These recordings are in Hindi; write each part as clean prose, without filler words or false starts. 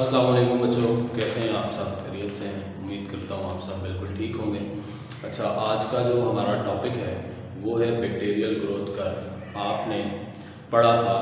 अस्सलाम वालेकुम बच्चों, कैसे हैं आप सब? खैरियत से हैं? उम्मीद करता हूँ आप सब बिल्कुल ठीक होंगे। अच्छा, आज का जो हमारा टॉपिक है वो है बैक्टीरियल ग्रोथ कर्व। आपने पढ़ा था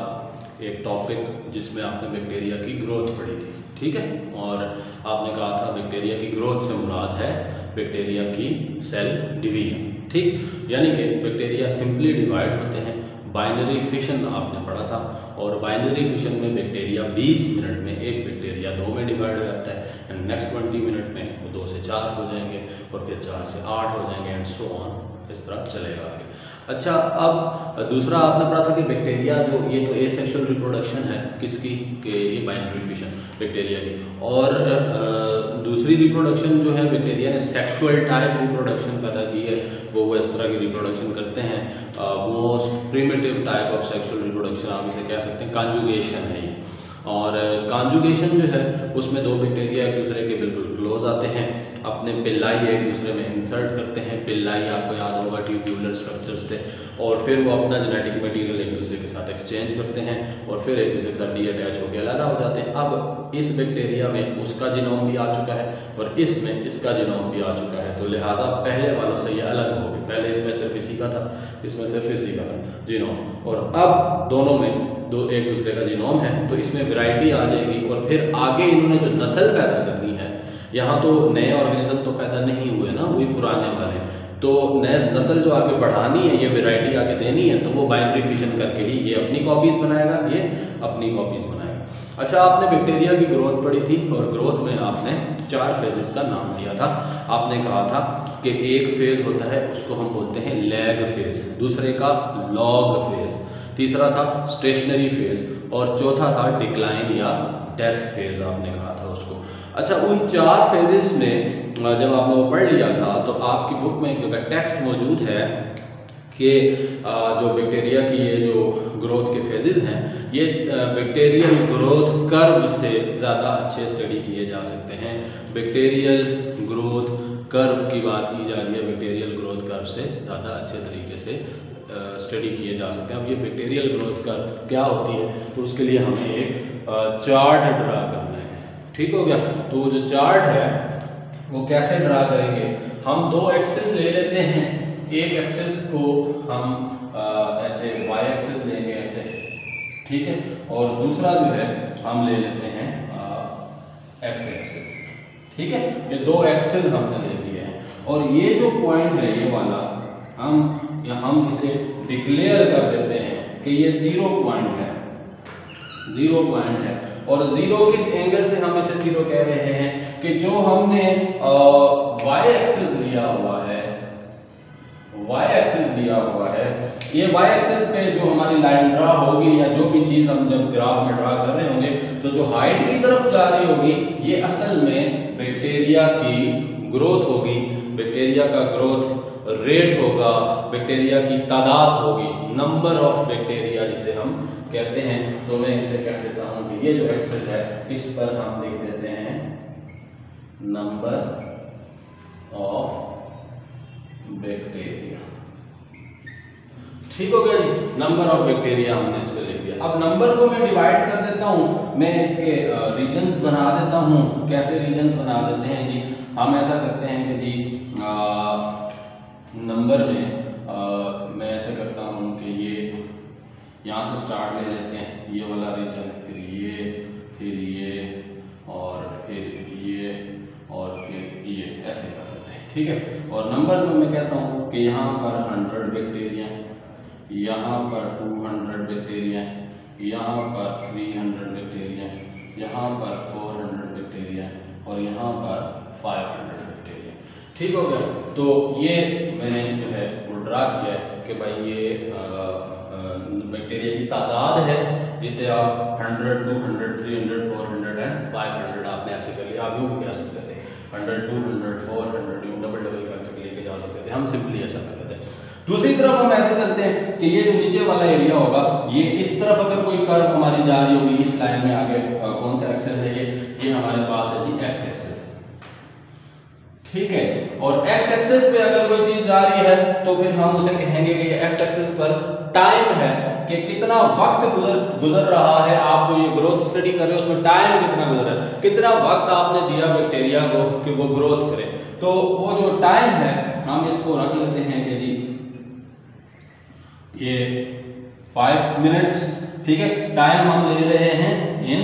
एक टॉपिक जिसमें आपने बैक्टीरिया की ग्रोथ पढ़ी थी, ठीक है। और आपने कहा था बैक्टीरिया की ग्रोथ से मुराद है बैक्टीरिया की सेल डिवीजन, ठीक। यानी कि बैक्टीरिया सिंपली डिवाइड होते हैं। बाइनरी फिशन आपने पढ़ा था, और बाइनरी फिशन में बैक्टीरिया 20 मिनट में एक बैक्टीरिया 2 में डिवाइड हो जाता है, एंड नेक्स्ट 20 मिनट में वो 2 से 4 हो जाएंगे, और फिर 4 से 8 हो जाएंगे, एंड सो ऑन, इस तरह चलेगा आगे। अच्छा, अब दूसरा आपने पढ़ा था कि बैक्टीरिया जो ये तो एसेक्सुअल रिप्रोडक्शन है किसकी, कि ये बाइनरी फिशन बैक्टीरिया की, और दूसरी रिप्रोडक्शन जो है बैक्टीरिया ने सेक्सुअल टाइप रिप्रोडक्शन पैदा की है, वो इस तरह की रिप्रोडक्शन करते हैं। Most primitive type of sexual reproduction आप इसे कह सकते हैं, कॉन्जुगेशन है ये। और कॉन्जुगेशन जो है उसमें दो बैक्टीरिया एक दूसरे के बिल्कुल क्लोज आते हैं, अपने पिल्लाई एक दूसरे में इंसर्ट करते हैं। पिल्लाई आपको याद होगा ट्यूब्यूलर स्ट्रक्चर्स थे, और फिर वो अपना जेनेटिक मटेरियल एक दूसरे के साथ एक्सचेंज करते हैं, और फिर एक दूसरे के साथ डीअटैच होकर अलग हो जाते हैं। अब इस बैक्टीरिया में उसका जीनोम भी आ चुका है, और इसमें इसका जीनोम भी आ चुका है, तो लिहाजा पहले वालों से ये अलग हो गए। पहले इसमें सिर्फ इसी का था, इसमें सिर्फ इसी का था जीनोम, और अब दोनों में एक दूसरे का जीनोम है, तो इसमें वैरायटी आ जाएगी। और फिर आगे इन्होंने जो नस्ल पैदा करनी है, यहाँ तो नए ऑर्गेनिज्म तो पैदा नहीं हुए ना, वही पुराने वाले, तो नए नस्ल जो आगे बढ़ानी है, ये वैरायटी आगे देनी है, तो वो बाइनरी फिशन करके ही ये अपनी कॉपीज बनाएगा, ये अपनी कॉपीज बनाएगा। अच्छा, आपने बैक्टीरिया की ग्रोथ पढ़ी थी, और ग्रोथ में आपने 4 फेजेस का नाम दिया था। आपने कहा था कि एक फेज होता है उसको हम बोलते हैं लैग फेज, दूसरे का लॉग फेज, तीसरा था स्टेशनरी फेज, और चौथा था डिक्लाइन या डेथ फेज आपने कहा था उसको। अच्छा, उन 4 फेजेस में जब आपने वो पढ़ लिया था, तो आपकी बुक में एक जगह टेक्स्ट मौजूद है कि जो बैक्टीरिया की ये जो ग्रोथ के फेजेस हैं, ये बैक्टीरियल ग्रोथ कर्व से ज़्यादा अच्छे स्टडी किए जा सकते हैं। बैक्टीरियल ग्रोथ कर्व की बात की जा रही है, बैक्टीरियल ग्रोथ कर्व से ज़्यादा अच्छे तरीके से स्टडी किए जा सकते हैं। अब ये बैक्टीरियल ग्रोथ कर्व क्या होती है, तो उसके लिए हमें एक चार्ट ड्रा करना है, ठीक हो गया। तो जो चार्ट है वो कैसे ड्रा करेंगे, हम 2 एक्सिस ले लेते हैं। एक एक्सिस को हम ऐसे वाई एक्सिस लेंगे ऐसे, ठीक है, और दूसरा जो है हम ले लेते हैं एक्स एक्सिस, ठीक है। ये 2 एक्सिस हमने ले लिए हैं, और ये जो पॉइंट है ये वाला हम इसे डिक्लेयर कर देते हैं कि ये 0 पॉइंट है, 0 पॉइंट है। और 0 किस एंगल से हम इसे 0 कह रहे हैं, कि जो हमने वाई एक्सिस लिया हुआ है, वाई एक्सिस लिया हुआ है, ये वाई एक्सिस पे जो हमारी लाइन ड्रा होगी, या जो भी चीज हम जब ग्राफ में ड्रा कर रहे होंगे, तो जो हाइट की तरफ जा रही होगी, ये असल में बैक्टीरिया की ग्रोथ होगी, बैक्टीरिया का ग्रोथ रेट होगा, बैक्टीरिया की तादाद होगी, नंबर ऑफ बैक्टीरिया जिसे हम कहते हैं। तो मैं इसे कह देता हूं कि ये जो एक्सिस है, इस पर हम लिख देते हैं नंबर ऑफ बैक्टीरिया, ठीक हो गया जी। नंबर ऑफ बैक्टीरिया हमने इस पे लिख दिया। अब नंबर को मैं डिवाइड कर देता हूं, मैं इसके रीजन्स बना देता हूं। कैसे रीजन्स बना देते हैं जी, हम ऐसा करते हैं कि जी नंबर में मैं ऐसे करता हूं कि ये यहाँ से स्टार्ट ले लेते हैं, ये वाला रीजन, फिर ये, और फिर ये, और फिर ये, ऐसे कर लेते हैं, ठीक है। और नंबर में मैं कहता हूँ कि यहाँ पर 100 बैक्टीरिया, यहाँ पर 200 बैक्टीरिया, यहाँ पर 300 बैक्टीरिया, यहाँ पर 400 बैक्टीरिया, और यहाँ पर 500 बैक्टीरिया, ठीक हो गया। तो ये मैंने जो है वो ड्रा किया है कि भाई ये बैक्टीरिया की तादाद है, जिसे आप 100, 200, 300, 400 एंड 500 आपने ऐसे कर लिया। आप यूँ भी कह सकते थे 100, 200, 400, यूँ डबल करके लेके जा सकते थे, हम सिंपली ऐसा कर लेते हैं। दूसरी तरफ हम ऐसे चलते हैं कि ये जो नीचे वाला एरिया होगा, ये इस तरफ अगर कोई कर्व हमारी जा रही होगी, इस लाइन में आगे कौन सा एक्सेस है, ये हमारे पास है जी एक्स एक्सेस, ठीक है। और एक्स एक्सेस पे अगर कोई चीज जा रही है, तो फिर हम उसे कहेंगे कि एक्स एक्सेस पर टाइम है, कि कितना वक्त गुजर रहा है, आप जो ये ग्रोथ स्टडी कर रहे हो उसमें टाइम कितना गुजर रहा है, कितना वक्त आपने दिया बैक्टीरिया को कि वो ग्रोथ करे। तो वो जो टाइम है हम इसको रख लेते हैं कि जी ये 5 मिनट्स, ठीक है। टाइम हम ले रहे हैं इन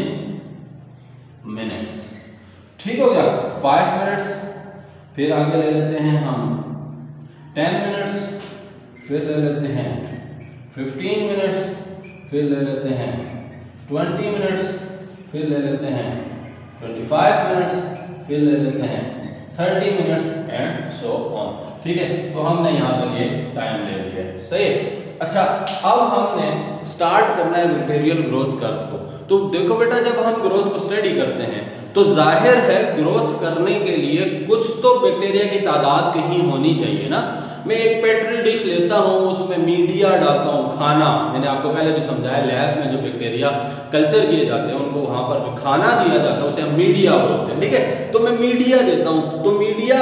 मिनट्स, ठीक हो गया। 5 मिनट्स, फिर आगे ले लेते हैं हम 10 मिनट्स, फिर ले लेते हैं 15 मिनट्स, फिर ले लेते हैं 20 मिनट्स, फिर ले लेते हैं 25 मिनट्स, फिर ले लेते हैं 30 मिनट्स एंड सो ऑन, ठीक है। तो हमने यहाँ तक ये टाइम ले लिया है, सही है। अच्छा, अब हमने स्टार्ट करना है बैक्टीरियल ग्रोथ कर्व को। तो देखो बेटा, जब हम ग्रोथ को स्टडी करते हैं तो जाहिर है ग्रोथ करने के लिए कुछ तो बैक्टीरिया की तादाद कहीं होनी चाहिए ना। मैं एक पेट्री डिश लेता हूँ, उसमें मीडिया डालता हूँ, खाना, मैंने आपको पहले भी समझाया, लैब में जो बैक्टीरिया कल्चर किए जाते हैं उनको वहाँ पर जो खाना दिया जाता है उसे हम मीडिया बोलते हैं, ठीक है। तो मैं मीडिया देता हूँ, तो मीडिया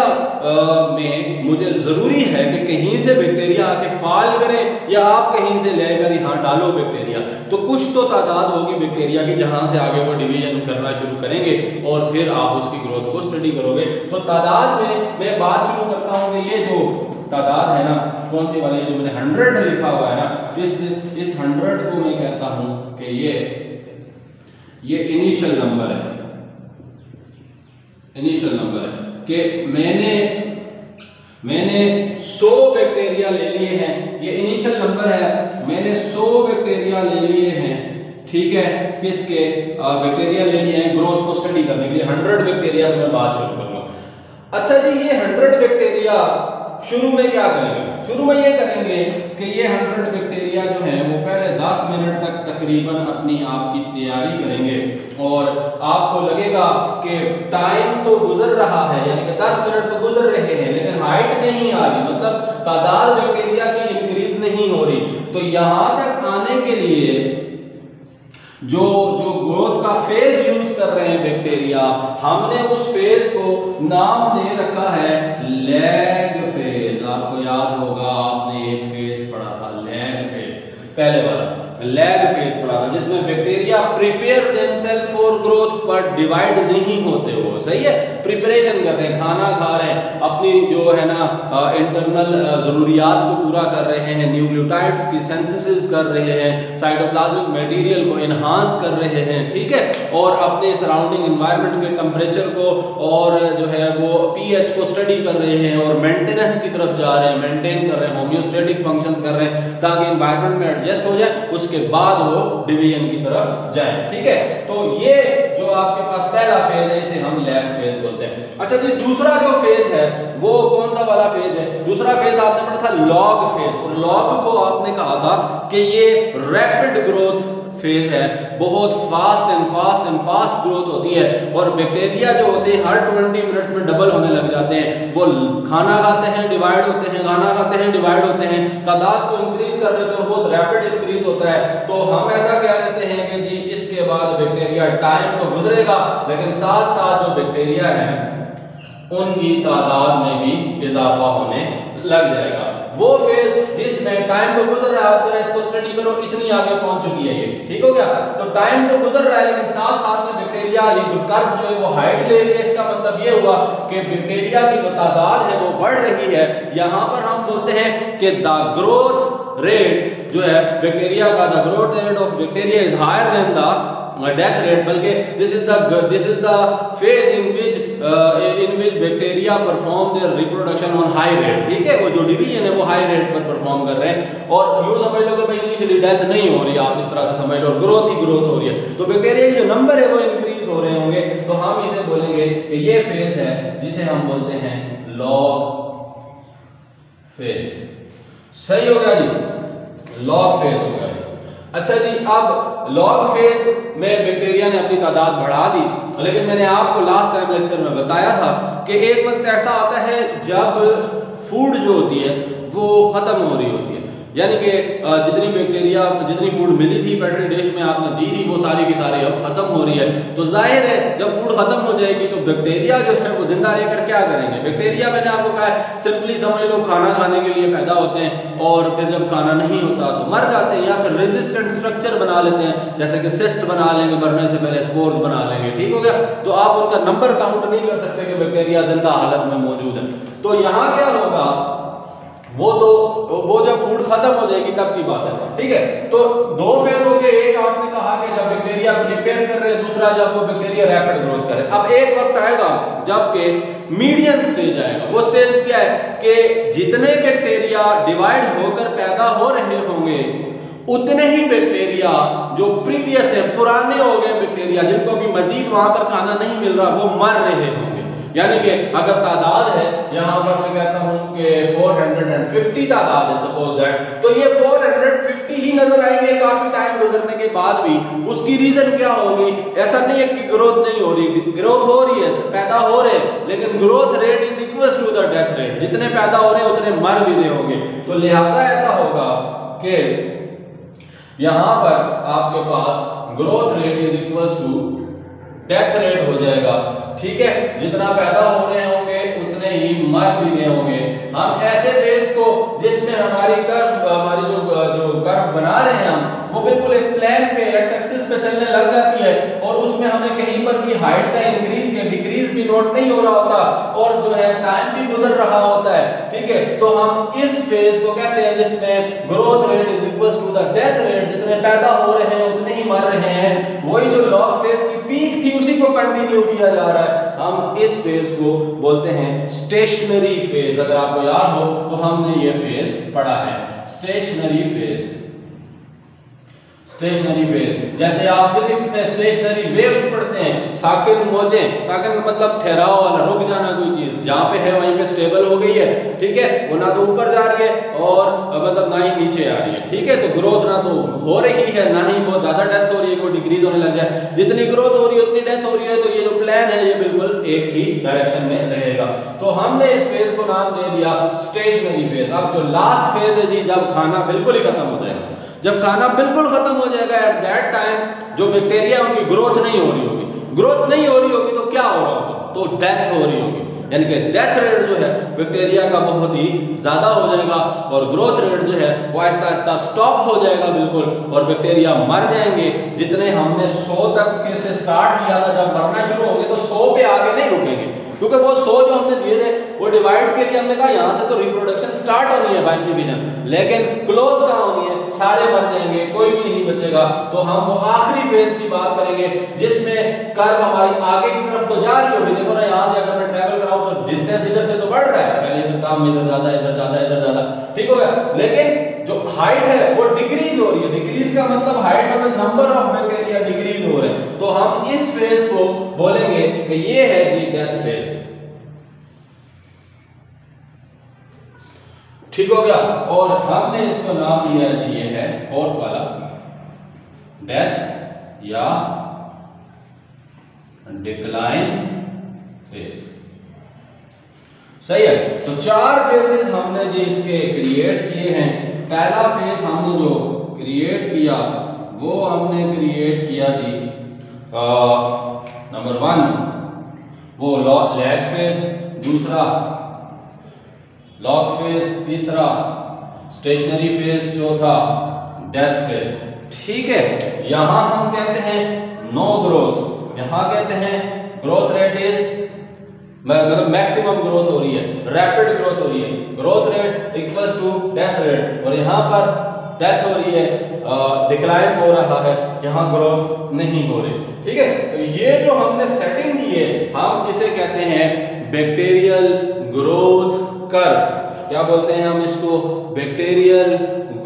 में मुझे ज़रूरी है कि कहीं से बैक्टीरिया आके फाल करें या आप कहीं से लेकर यहाँ डालो बैक्टीरिया, तो कुछ तो तादाद होगी बैक्टीरिया की जहाँ से आगे वो डिवीजन करना शुरू करेंगे और फिर आप उसकी ग्रोथ को स्टडी करोगे। तो तादाद में मैं बात शुरू करता हूँ कि ये जो तादाद है ना, कौन सी वाली, जो मैंने 100 लिखा हुआ है ना, इस 100 को मैं कहता हूं कि ये इनिशियल नंबर है, इनिशियल नंबर है कि मैंने 100 बैक्टीरिया ले लिए हैं, ये इनिशियल नंबर है, मैंने 100 बैक्टीरिया ले लिए हैं, ठीक है। किसके बैक्टीरिया ले लिए हैं ग्रोथ को स्टडी करने के लिए, 100 बैक्टीरिया से मैं बात शुरू करूंगा। अच्छा जी, ये 100 बैक्टीरिया शुरू में क्या करेंगे, शुरू में ये करेंगे कि ये 100 बैक्टीरिया जो है वो पहले 10 मिनट तक तकरीबन अपनी आपकी तैयारी करेंगे और आपको लगेगा कि टाइम तो गुजर रहा है, यानी कि 10 मिनट तो गुजर रहे हैं लेकिन हाइट नहीं आ रही, मतलब तादाद बैक्टीरिया की इंक्रीज नहीं हो रही। तो यहां तक आने के लिए जो ग्रोथ का फेज यूज कर रहे हैं बैक्टीरिया, हमने उस फेज को नाम दे रखा है लैग फेज। आपको याद होगा, आपने एक फेज पढ़ा था लैग फेज, पहले वाला लैग फेज पढ़ा था, जिसमें bacteria prepare themselves for growth but divide नहीं होते, वो सही है, प्रिपरेशन कर रहे हैं, खाना खा रहे हैं, अपनी जो है ना इंटरनल जरूरियात को पूरा कर रहे हैं, न्यूक्लियोटाइड्स की सिंथेसिस कर रहे हैं, साइटोप्लाज्मिक मटेरियल को एनहांस कर रहे हैं, ठीक है, और अपने सराउंडिंग एनवायरनमेंट के टेम्परेचर को और जो है वो पीएच को स्टडी कर रहे हैं और मेंटेनेंस की तरफ जा रहे हैं, मेंटेन कर रहे हैं, होम्योस्टेटिक फंक्शंस कर रहे हैं ताकि एनवायरनमेंट में एडजस्ट हो जाए, उसके बाद वो डिवीजन की तरफ जाए, ठीक है। तो ये जो आपके पास पहला फेज है इसे हम लैग फेज बोलते हैं। अच्छा जी, दूसरा जो फेज है वो कौन सा वाला फेज है, दूसरा फेज आपने पढ़ा था लॉग फेज, और लॉग को आपने कहा था कि ये रैपिड ग्रोथ फेज है, बहुत फास्ट एंड फास्ट ग्रोथ होती है और बैक्टीरिया जो होते हैं हर 20 मिनट्स में डबल होने लग जाते हैं, वो खाना खाते हैं डिवाइड होते हैं, खाना खाते हैं डिवाइड होते हैं, तादाद को इंक्रीज कर रहे थे और बहुत रैपिड इंक्रीज होता है। तो हम ऐसा कह देते हैं कि जी इसके बाद बैक्टीरिया टाइम तो गुजरेगा लेकिन साथ साथ जो बैक्टीरिया है उनकी तादाद में भी इजाफा होने लग जाएगा। वो फेज जिसमें टाइम तो गुजर रहा है, आप जरा इसको स्टडी करो, इतनी आगे पहुंच चुकी है ये, ठीक हो गया। तो टाइम तो गुजर रहा है लेकिन साथ साथ में बैक्टीरिया ये कर्व जो है वो हाइट ले रही है, इसका मतलब ये हुआ कि बैक्टीरिया की जो तादाद है वो बढ़ रही है। यहाँ पर हम बोलते हैं कि द ग्रोथ रेट जो है बैक्टीरिया का, the growth rate of bacteria is higher than the death rate, बल्कि this is the phase in which bacteria perform their reproduction on high rate, ठीक है। वो जो डिवीजन है वो हाई रेट पर परफॉर्म कर रहे हैं और यूं समझ लो कि भाई इनिशियली डेथ नहीं हो रही, आप इस तरह से समझ लो, ग्रोथ ही ग्रोथ हो रही है, तो बैक्टीरिया के जो नंबर है वो इंक्रीज हो रहे होंगे। तो हम इसे बोलेंगे कि ये फेज है जिसे हम बोलते हैं लॉग फेज, सही हो गया जी, लॉग फेज हो गया। अच्छा जी, अब लॉग फेज में बैक्टीरिया ने अपनी तादाद बढ़ा दी, लेकिन मैंने आपको लास्ट टाइम लेक्चर में बताया था कि एक वक्त ऐसा आता है जब फूड जो होती है वो खत्म हो रही होती है। यानी कि जितनी बैक्टीरिया जितनी फूड मिली थी पेट्री डिश में आपने दी थी वो सारी की सारी अब खत्म हो रही है। तो जाहिर है जब फूड खत्म हो जाएगी तो बैक्टीरिया जो है वो जिंदा रहकर क्या करेंगे। बैक्टीरिया मैंने आपको कहा है सिंपली समझ लो खाना खाने के लिए पैदा होते हैं और फिर जब खाना नहीं होता तो मर जाते हैं या फिर रेजिस्टेंट स्ट्रक्चर बना लेते हैं, जैसे कि सिस्ट बना लेंगे, मरने से पहले स्पोर्स बना लेंगे। ठीक हो गया। तो आप उनका नंबर काउंट नहीं कर सकते कि बैक्टीरिया जिंदा हालत में मौजूद है। तो यहाँ क्या होगा, वो जब फूड खत्म हो जाएगी तब की बात है। ठीक है। तो दो फेज हो गए, एक आपने कहा कि जब बैक्टीरिया प्रिपेयर कर रहे हैं, दूसरा जब वो बैक्टीरिया रैपिड ग्रोथ करे। अब एक वक्त आएगा जबकि मीडियम स्टेज आएगा। वो स्टेज क्या है कि जितने बैक्टीरिया डिवाइड होकर पैदा हो रहे होंगे उतने ही बैक्टीरिया जो प्रीवियस है, पुराने हो गए बैक्टीरिया जिनको भी मजीद वहां पर खाना नहीं मिल रहा, वो मर रहे होंगे। यानी कि अगर तादाद है यहां पर मैं कहता हूं कि 450 तादाद है सपोज दैट, तो ये 450 ही नजर आएंगे काफी टाइम गुजरने के बाद भी। उसकी रीजन क्या होगी, ऐसा नहीं है कि ग्रोथ नहीं हो रही, ग्रोथ हो रही है, पैदा हो रहे हैं, लेकिन growth rate is equal to the death rate. जितने पैदा हो रहे हैं उतने मर भी रहे होंगे। तो लिहाजा ऐसा होगा कि यहां पर आपके पास growth rate is equal to death rate हो जाएगा। ठीक है। जितना पैदा हो रहे होंगे उतने ही मर भी रहे होंगे। हम ऐसे फेज को जिसमें हमारी जो कर्व बना रहे हैं हम, वो बिल्कुल एक प्लेन पे एक्स एक्सिस पे चलने लग जाती है और उसमें हमें कहीं पर भी हाइट का इंक्रीज या डिक्रीज भी नोट नहीं हो रहा होता और जो है टाइम भी गुजर रहा होता है। ठीक है। तो हम इस फेज को कहते हैं जिसमें growth rate is equal to the death rate. जितने पैदा हो रहे हैं उतने ही मर रहे हैं। वही जो लॉग फेज की पीक थी उसी को कंटिन्यू किया जा रहा है। हम इस फेज को बोलते हैं स्टेशनरी फेज। अगर आपको याद हो तो हमने ये फेज पढ़ा है, स्टेशनरी फेज। स्टेशनरी फेज जैसे आप फिजिक्स में स्टेशनरी वेव्स पढ़ते हैं, साकिन मौजें, साकिन मतलब ठहराव वाला, रुक जाना कोई चीज जहां पे है वहीं पे स्टेबल हो गई है। ठीक है। वो ना तो ऊपर जा रही है और मतलब ना ही नीचे आ रही है। ठीक है। तो ग्रोथ ना तो हो रही है ना ही बहुत ज्यादा डेथ हो रही है, कोई डिक्रीज होने लग जाए। जितनी ग्रोथ हो रही है उतनी डेथ हो रही है। तो ये जो प्लान है ये बिल्कुल एक ही डायरेक्शन में रहेगा। तो हमने इस फेज को नाम दे दिया स्टेशनरी फेज। अब जो लास्ट फेज है जी, जब खाना बिल्कुल ही खत्म हो जाएगा, जब खाना बिल्कुल खत्म हो जाएगा, एट दैट टाइम जो बैक्टीरिया उनकी ग्रोथ नहीं हो रही होगी। ग्रोथ नहीं हो रही होगी तो क्या हो रहा होगा, तो डेथ हो रही होगी। यानी कि डेथ रेट जो है बैक्टीरिया का बहुत ही ज्यादा हो जाएगा और ग्रोथ रेट जो है वो आहिस्ता आहिस्ता स्टॉप हो जाएगा बिल्कुल, और बैक्टीरिया मर जाएंगे। जितने हमने 100 तक के से स्टार्ट किया था, जब मरना शुरू होंगे तो 100 पे आगे नहीं रुकेंगे, क्योंकि वो 100 जो हमने दिए थे वो डिवाइड के लिए हमने कहा यहाँ से तो रिप्रोडक्शन स्टार्ट होनी है बाइनरी डिवीजन, लेकिन क्लोज कहाँ होनी है, सारे मर जाएंगे, कोई भी नहीं बचेगा। तो हम वो आखिरी फेज की बात करेंगे जिसमें कर्व हमारी आगे की तरफ तो जा रही होगी। देखो ना, यहाँ से अगर मैं ट्रैवल कराऊं तो डिस्टेंस इधर से तो बढ़ रहा है, पहले इधर काम इधर ज्यादा इधर ज्यादा इधर ज्यादा, ठीक हो गया। लेकिन जो हाइट है वो डिक्रीज हो रही है। डिक्रीज का मतलब हाइट मतलब नंबर ऑफ बैक्टीरिया डिक्रीज हो रहे हैं। तो हम इस फेज को बोलेंगे कि ये है जी डेथ फेज। ठीक हो गया। और हमने इसको नाम दिया जी, ये है फोर्थ वाला डेथ या डिक्लाइन फेज। सही है। तो 4 फेजेस हमने जी इसके क्रिएट किए हैं। पहला फेज हमने जो क्रिएट किया वो हमने क्रिएट किया जी नंबर 1 वो लैग फेज, दूसरा लॉग फेज, तीसरा स्टेशनरी फेज, चौथा डेथ फेज। ठीक है। यहां हम कहते हैं नो ग्रोथ, यहां कहते हैं ग्रोथ रेट इज मतलब मैक्सिमम ग्रोथ हो रही है, रैपिड ग्रोथ हो रही है, growth rate equals to death rate, और यहां पर डेथ हो रही है, डिक्लाइन हो रहा है, यहां ग्रोथ नहीं हो रही। ठीक है। तो ये जो हमने सेटिंग की है हम इसे कहते हैं बैक्टीरियल ग्रोथ कर्व। क्या बोलते हैं हम इसको? बैक्टीरियल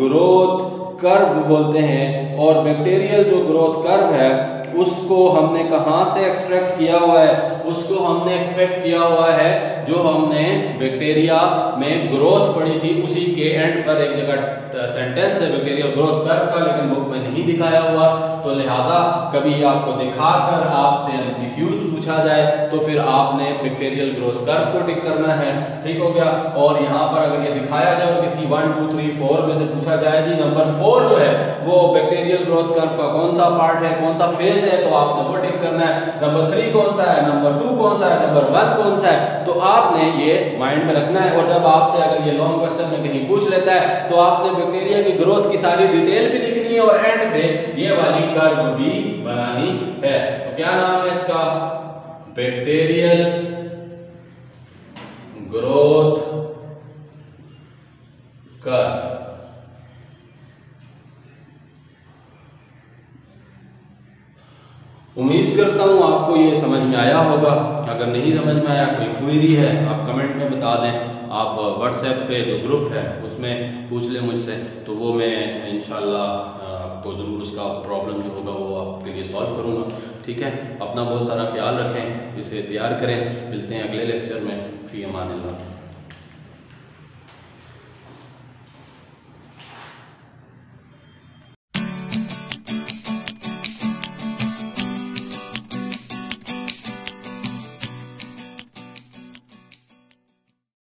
ग्रोथ कर्व बोलते हैं। और बैक्टीरियल जो ग्रोथ कर्व है उसको हमने कहाँ से एक्सट्रैक्ट किया हुआ है? उसको हमने एक्सट्रैक्ट किया हुआ है जो हमने बैक्टीरिया में ग्रोथ पढ़ी थी, उसी के एंड पर एक जगह सेंटेंस है बैक्टीरियल ग्रोथ कर्व का, लेकिन बुक में नहीं दिखाया हुआ। तो लिहाजा कभी आपको दिखाकर आपसे एमसीक्यूज पूछा जाए तो फिर आपने बैक्टीरियल ग्रोथ कर्व को टिक करना है, ठीक हो गया। और यहाँ पर अगर ये दिखाया जाए और किसी 1 2 3 4 में से पूछा जाए जी नंबर 4 जो है वो बैक्टीरियल ग्रोथ कर्व का कौन सा पार्ट है, कौन सा फेज है, तो आपने वो टिक करना है। नंबर 3 कौन सा है, नंबर 2 कौन सा है, नंबर 1 कौन सा है, तो आपने ये माइंड में रखना है। और जब आपसे अगर ये लॉन्ग क्वेश्चन में कहीं पूछ लेता है तो आपने बैक्टीरिया की ग्रोथ की सारी डिटेल भी लिखनी है और एंड पे ये वाली कर्व भी बनानी है। तो क्या नाम है इसका? Bacterial growth curve. उम्मीद करता हूं आपको ये समझ में आया होगा। अगर नहीं समझ में आया, कोई क्वेरी है, आप कमेंट में बता दें। आप व्हाट्सएप पे जो ग्रुप है उसमें पूछ लें मुझसे, तो वो मैं इंशाल्लाह आपको ज़रूर उसका प्रॉब्लम जो होगा वो आपके लिए सॉल्व करूँगा, ठीक है। अपना बहुत सारा ख्याल रखें, इसे तैयार करें। मिलते हैं अगले लेक्चर में। फ़ी अमान अल्लाह।